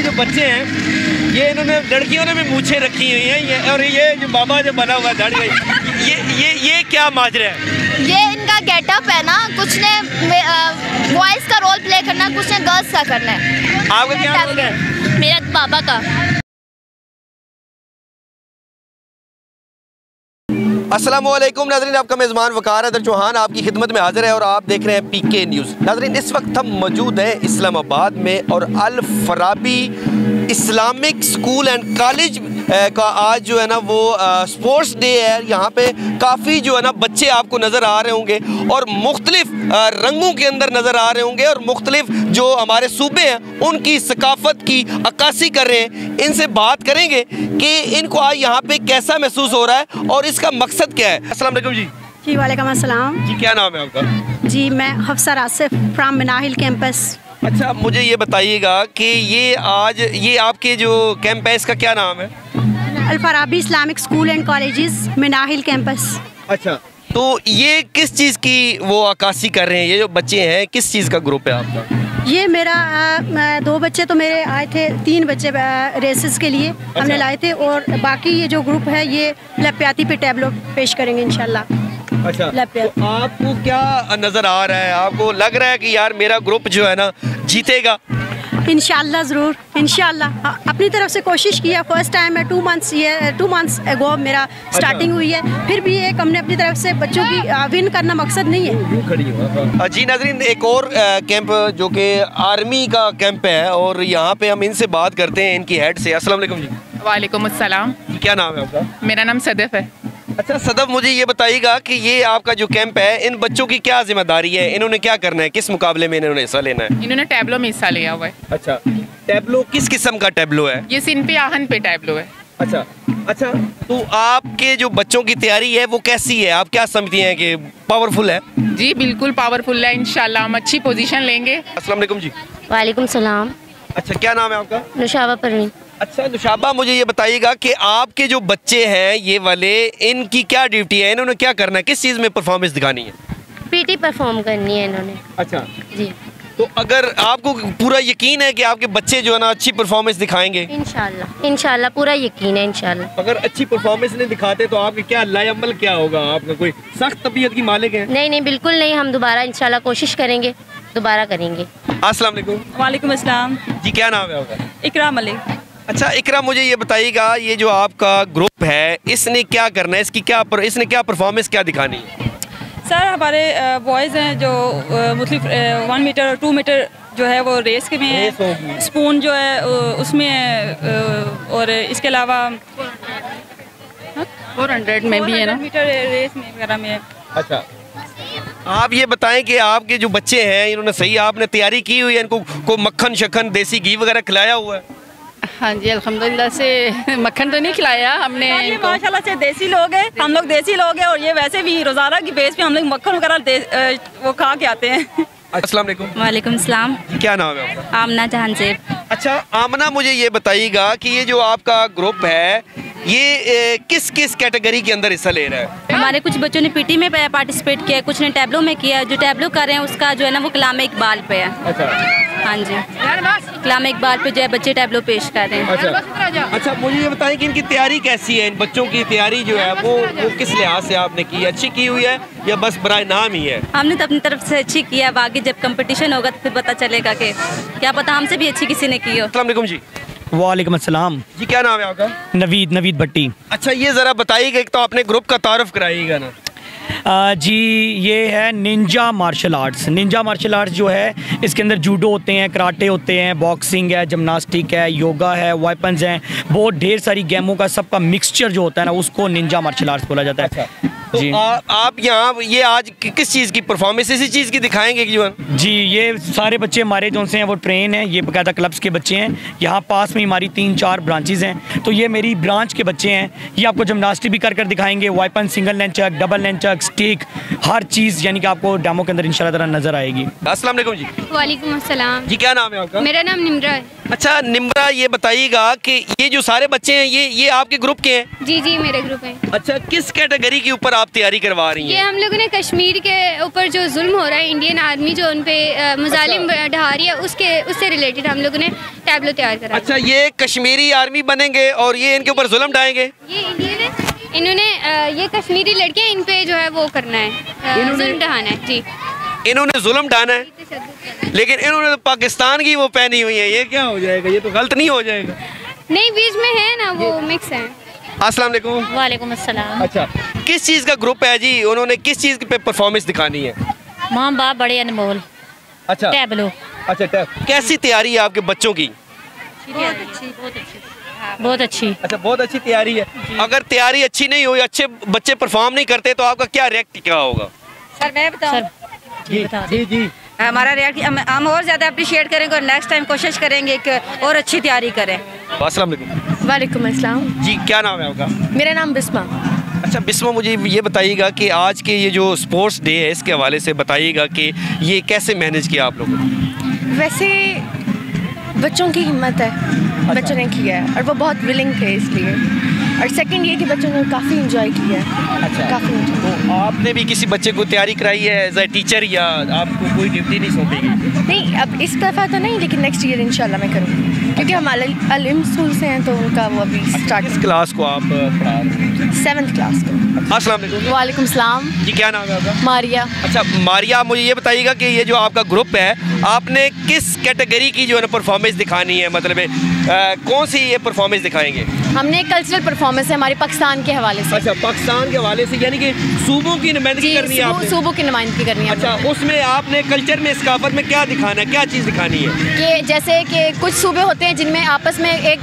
जो बच्चे हैं ये इन्होंने लड़कियों ने भी मूछें रखी हुई हैं और ये जो बाबा जो बना हुआ दाढ़ी ये क्या माजरा है? ये इनका गेटअप है ना, कुछ ने बॉयज का रोल प्ले करना है, कुछ ने गर्ल्स का करना है। आपका क्या रोल है? मेरा पापा का। अस्सलामुअलैकुम नाज़रीन, आपका मेज़बान वकार हैदर चौहान आपकी खिदमत में हाजिर है और आप देख रहे हैं पीके न्यूज़। नाज़रीन, इस वक्त हम मौजूद हैं इस्लामाबाद में और Al Farabi Islamic school and college का आज जो है ना वो स्पोर्ट्स डे है। यहाँ पे काफ़ी जो है ना बच्चे आपको नज़र आ रहे होंगे और मुख्तलिफ रंगों के अंदर नज़र आ रहे होंगे और मुख्तलिफ जो हमारे सूबे हैं उनकी सकाफ़त की अक्कासी कर रहे हैं। इनसे बात करेंगे कि इनको आज यहाँ पे कैसा महसूस हो रहा है और इसका मकसद क्या है। अस्सलाम वालेकुम जी। जी वालेकुम अस्सलाम जी, क्या नाम है आपका? जी, मैं हफ्सा रासिफ फ्राम मिनाहिल कैंपस। अच्छा, मुझे ये बताइएगा कि ये आज ये आपके जो कैंप है इसका क्या नाम है? Al Farabi Islamic school and colleges Minahil campus. अच्छा, तो ये किस चीज़ की वो अक्कासी कर रहे हैं? ये जो बच्चे हैं किस चीज़ का ग्रुप है आपका? ये मेरा दो बच्चे तो मेरे आए थे, 3 बच्चे रेसेस के लिए हमने लाए थे और बाकी ये जो ग्रुप है ये लप्याती पे टैबलो पेश करेंगे इंशाल्लाह। अच्छा, तो आपको क्या नज़र आ रहा है? आपको लग रहा है कि यार मेरा ग्रुप जो है ना जीतेगा? इंशाल्लाह ज़रूर, इंशाल्लाह अपनी तरफ से कोशिश किया। फर्स्ट टाइम है, 2 मंथ्स एगो मेरा स्टार्टिंग हुई है, फिर भी एक हमने अपनी तरफ से बच्चों की विन करना मकसद नहीं है। जी नाज़रीन, एक और कैंप जो कि आर्मी का कैंप है और यहाँ पे हम इनसे बात करते हैं इनकी हेड से। अस्सलाम वालेकुम जी। वालेकुम अस्सलाम। क्या नाम है आपका? मेरा नाम सदफ है। अच्छा सदफ, मुझे ये बताइएगा कि ये आपका जो कैंप है इन बच्चों की क्या जिम्मेदारी है? इन्होंने क्या करना है? किस मुकाबले में इन्होंने हिस्सा लेना है? इन्होंने टैबलो में हिस्सा लिया हुआ है। अच्छा, टैबलो किस किस्म का टैबलो है? ये सिन पे आहन पे टैबलो है। अच्छा अच्छा, तो आपके जो बच्चों की तैयारी है वो कैसी है? आप क्या समझती हैं कि पावरफुल है? जी बिल्कुल पावरफुल है, इंशाल्लाह हम अच्छी पोजीशन लेंगे। अस्सलाम वालेकुम जी। वालेकुम सलाम। अच्छा, क्या नाम है आपका? नुशाबा परवीन। अच्छा नुशाबा, मुझे ये बताइएगा कि आपके जो बच्चे हैं ये वाले, इनकी क्या ड्यूटी है? इन्होंने क्या करना है? किस चीज़ में परफॉर्मेंस दिखानी है? पीटी परफॉर्म करनी है इन्होंने। अच्छा जी, तो अगर आपको पूरा यकीन है कि आपके बच्चे जो है ना अच्छी परफॉर्मेंस दिखाएंगे? इंशाल्लाह इंशाल्लाह पूरा यकीन है इंशाल्लाह। अगर अच्छी परफॉर्मेंस नहीं दिखाते तो आपके क्या लाएअमल क्या होगा? आपका कोई सख्त तबीयत की मालिक है? नहीं बिल्कुल नहीं, हम दोबारा इंशाल्लाह कोशिश करेंगे, दोबारा करेंगे। अस्सलाम वालेकुम। वालेकुम अस्सलाम। जी, क्या नाम है आपका? इकरा मलिक। अच्छा इकरा, मुझे ये बताइएगा ये जो आपका ग्रुप है इसने क्या करना है? इसने क्या परफॉर्मेंस क्या दिखानी है? सर हमारे बॉयज़ हैं जो मतलब 1 मीटर 2 मीटर जो है वो रेस के में है, स्पून जो है उसमें है और इसके अलावा 400 में भी है ना, मीटर रेस में वगैरह में है। अच्छा, आप ये बताएं कि आपके जो बच्चे हैं इन्होंने सही आपने तैयारी की हुई है? इनको को मक्खन शक्खन देसी घी वगैरह खिलाया हुआ है? हाँ जी अल्हम्दुलिल्लाह से मक्खन तो नहीं खिलाया हमने इनको। माशाल्लाह से देसी लोग हैं, हम लोग देसी लोग हैं और ये वैसे भी रोज़ाना की बेस पे हम लोग मक्खन वगैरह वो खा के आते हैं। अस्सलाम वालेकुम। वालेकुम सलाम। क्या नाम है आपका? आमना जहांजेब। अच्छा आमना, मुझे ये बताइएगा कि ये जो आपका ग्रुप है ये किस किस कैटेगरी के अंदर हिस्सा ले रहा है? हमारे कुछ बच्चों ने पीटी में पार्टिसिपेट किया है, कुछ ने टैबलो में किया है। जो टैबलो कर रहे हैं उसका जो है ना वो कलाम इकबाल पे है। अच्छा हाँ जी, कलाम इकबाल पे जो है बच्चे टैबलो पेश कर रहे हैं। अच्छा, मुझे ये बताएं कि इनकी तैयारी कैसी है? इन बच्चों की तैयारी जो है वो किस लिहाज से आपने की? अच्छी की हुई है या बस बराए नाम ही है? हमने तो अपनी तरफ से अच्छी किया, बाकी जब कंपटीशन होगा तो फिर पता चलेगा कि क्या पता हमसे भी अच्छी किसी ने की हो। अस्सलाम वालेकुम जी। वालेकुम अस्सलाम। जी, क्या नाम है आपका? नवीद भट्टी। अच्छा, ये ज़रा बताइएगा, एक तो आपने ग्रुप का तारुफ कराइएगा ना। जी, ये है ninja martial arts. Ninja martial arts जो है इसके अंदर जूडो होते हैं, कराटे होते हैं, बॉक्सिंग है, जिम्नास्टिक है, योगा है, वेपन्स हैं, बहुत ढेर सारी गेमों का सबका मिक्सचर जो होता है ना उसको निंजा मार्शल आर्ट्स बोला जाता है। अच्छा, तो जी आप यहाँ ये आज किस चीज़ की परफॉर्मेंस इसी चीज़ की दिखाएंगे जो? जी, ये सारे बच्चे हमारे जो से हैं वो ट्रेन हैं, ये बाकायदा क्लब्स के बच्चे हैं। यहाँ पास में हमारी 3-4 ब्रांचेज़ हैं, तो ये मेरी ब्रांच के बच्चे हैं। ये आपको जिम्नास्टिक भी कर दिखाएंगे, वेपन, सिंगल लेंचक, डबल लेंचक, स्टिक, हर चीज़ यानी कि आपको डेमो के अंदर इंशाल्लाह ताला नज़र आएगी। अस्सलाम वालेकुम जी। वालेकुम अस्सलाम। जी, क्या नाम है आपका? मेरा नाम निम्रा है। अच्छा निम्रा, ये बताइएगा कि ये जो सारे बच्चे हैं ये आपके ग्रुप के हैं? जी मेरे ग्रुप है। अच्छा, किस कैटेगरी के ऊपर आप आप तैयारी करवा रही ये हैं? हम लोगों ने कश्मीर के ऊपर जो जुल्म हो रहा है, इंडियन आर्मी जो उन पे मुजालिम ढा रही है, उससे रिलेटेड हम लोगों ने टैबलो तैयार करा। अच्छा, ये कश्मीरी आर्मी बनेंगे और ये इनके ऊपर जुल्म ढाएंगे? ये इन्होंने ये कश्मीरी लड़कियां इन पे जो है वो करना है, जुल्म ढाना है जी। इन्होंने जुल्म ढाना है, लेकिन इन्होंने तो पाकिस्तान की वो पहनी हुई है, ये क्या हो जाएगा? ये तो गलत नहीं हो जाएगा? नहीं, बीच में है ना, वो मिक्स है। अस्सलाम वालेकुम। वालेकुम अस्सलाम। अच्छा, किस चीज़ का ग्रुप है जी? उन्होंने किस चीज़ पे परफॉर्मेंस दिखानी है? माँ बाप बड़े अनमोल। अच्छा, टैबलो। अच्छा, कैसी तैयारी है आपके बच्चों की? बहुत अच्छी। अच्छा, बहुत अच्छी तैयारी है। अगर तैयारी अच्छी नहीं हुई, अच्छे बच्चे परफॉर्म नहीं करते, तो आपका क्या रिएक्ट क्या होगा? सर मैं बताऊं? जी। हमारा रिएक्ट हम और ज़्यादा अप्रिशिएट करेंगे और नेक्स्ट टाइम कोशिश करेंगे कि और अच्छी तैयारी करें। अस्सलाम वालेकुम। वालेकुम अस्सलाम। जी, क्या नाम है आपका? मेरा नाम बिस्मा। अच्छा बिस्मा, मुझे ये बताइएगा कि आज के ये जो स्पोर्ट्स डे है, इसके हवाले से बताइएगा कि ये कैसे मैनेज किया आप लोगों ने? वैसे बच्चों की हिम्मत है, बच्चों ने किया है और वो बहुत विलिंग थे इसलिए। और सेकंड ये कि बच्चों ने काफ़ी इंजॉय किया है। अच्छा, काफ़ी इंजॉय। तो आपने भी किसी बच्चे को तैयारी कराई है एज ए टीचर, या आपको कोई ड्यूटी नहीं सौंपेगी? नहीं, अब इस दफ़ा तो नहीं, लेकिन नेक्स्ट ईयर इंशाल्लाह मैं करूँगी, क्योंकि हम अल-इल्म स्कूल से हैं तो उनका वो अभी स्टार्ट। किस क्लास को आप पढ़ा रहे हैं? 7th क्लास को। अस्सलाम वालेकुम। वालेकुम सलाम। जी, क्या नाम है आपका? मारिया। अच्छा मारिया, मुझे ये बताइएगा कि ये जो आपका ग्रुप है, आपने किस कैटेगरी की जो है ना परफॉर्मेंस दिखानी है? मतलब कौन सी ये परफॉर्मेंस दिखाएंगे? हमने कल्चरल परफॉर्मेंस है हमारे पाकिस्तान के हवाले से। अच्छा, पाकिस्तान के हवाले से, यानी कि सूबों की नुमाइंदगी करनी है आपने? सूबों की नुमाइंदगी करनी है। अच्छा, उसमें आपने कल्चर में, सकाफत में क्या दिखाना है, क्या चीज़ दिखानी है? कि जैसे कि कुछ सूबे होते हैं जिनमें आपस में एक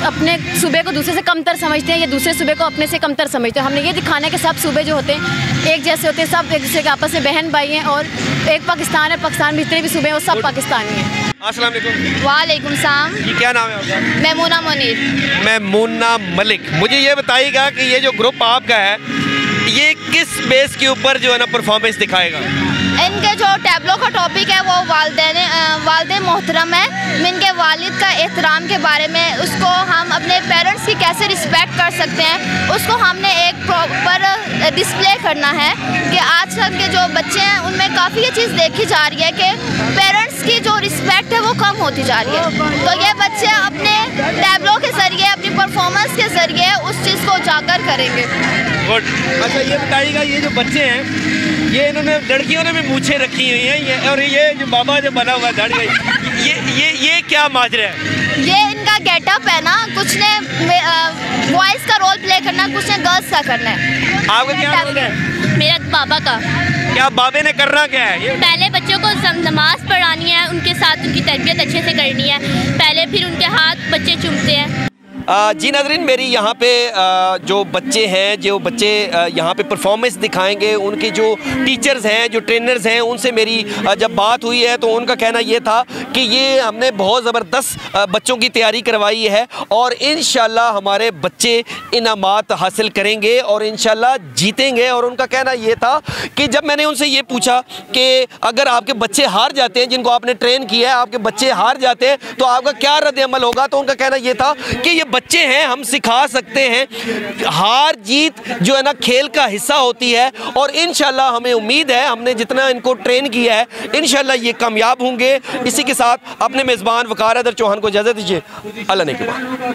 अपने सूबे को दूसरे से कमतर समझते हैं, या दूसरे सूबे को अपने से कमतर समझते हैं। हमने ये दिखाना है कि सब सूबे जो होते हैं एक जैसे होते हैं, सब एक दूसरे के आपस में बहन भाई हैं, और एक पाकिस्तान है, पाकिस्तान में जितने भी सूबे हैं वो सब पाकिस्तानी हैं। अस्सलाम वालेकुम। वालेकुम सलाम। ये क्या नाम है आपका? मैमूना मुनीर। मैमूना मलिक। मुझे ये बताइएगा कि ये जो ग्रुप आपका है, ये किस बेस के ऊपर जो है ना परफॉर्मेंस दिखाएगा? इनके जो टैबलो का टॉपिक है वो वालिदैन मोहतरम है। इनके वालिद का एहतराम के बारे में, उसको हम अपने पेरेंट्स की कैसे रिस्पेक्ट कर सकते हैं, उसको हमने एक प्रॉपर डिस्प्ले करना है। कि आजकल के जो बच्चे हैं उनमें काफ़ी ये चीज़ देखी जा रही है कि पेरेंट्स की जो रिस्पेक्ट है वो कम होती जा रही है। तो ये बच्चे अपने टैबलो के ज़रिए, अपनी परफॉर्मेंस के ज़रिए उस चीज़ को उजागर करेंगे। गुड। अच्छा, ये बताइएगा, ये जो बच्चे हैं, ये इन्होंने लड़कियों ने भी मूछें रखी हुई हैं, और ये जो बाबा जो बना हुआ दाढ़ी, ये क्या माजरा है? ये इनका गेटअप है ना, कुछ ने बॉयज़ का रोल प्ले करना, कुछ ने गर्ल्स का करना है। आपका क्या रोल है? मेरा बाबा का। क्या बाबे ने करना क्या है? ये पहले बच्चों को नमाज पढ़ानी है, उनके साथ उनकी तरबियत अच्छे से करनी है पहले, फिर उनके हाथ बच्चे चूमते हैं। जी नाज़रीन, मेरी यहाँ पे जो बच्चे हैं, जो बच्चे यहाँ पे परफॉर्मेंस दिखाएंगे, उनके जो टीचर्स हैं, जो ट्रेनर्स हैं, उनसे मेरी जब बात हुई है तो उनका कहना ये था कि ये हमने बहुत ज़बरदस्त बच्चों की तैयारी करवाई है, और इंशाल्लाह हमारे बच्चे इनामात हासिल करेंगे और इंशाल्लाह जीतेंगे। और उनका कहना ये था कि जब मैंने उनसे ये पूछा कि अगर आपके बच्चे हार जाते हैं, जिनको आपने ट्रेन किया है, आपके बच्चे हार जाते हैं, तो आपका क्या रद्द-ए-अमल होगा? तो उनका कहना ये था कि ये बच्चे हैं, हम सिखा सकते हैं, हार जीत जो है ना खेल का हिस्सा होती है, और इंशाल्लाह हमें उम्मीद है, हमने जितना इनको ट्रेन किया है, इंशाल्लाह ये कामयाब होंगे। इसी के साथ अपने मेज़बान वकार हैदर चौहान को इजाज़त दीजिए। अल्लाह ने के बाद।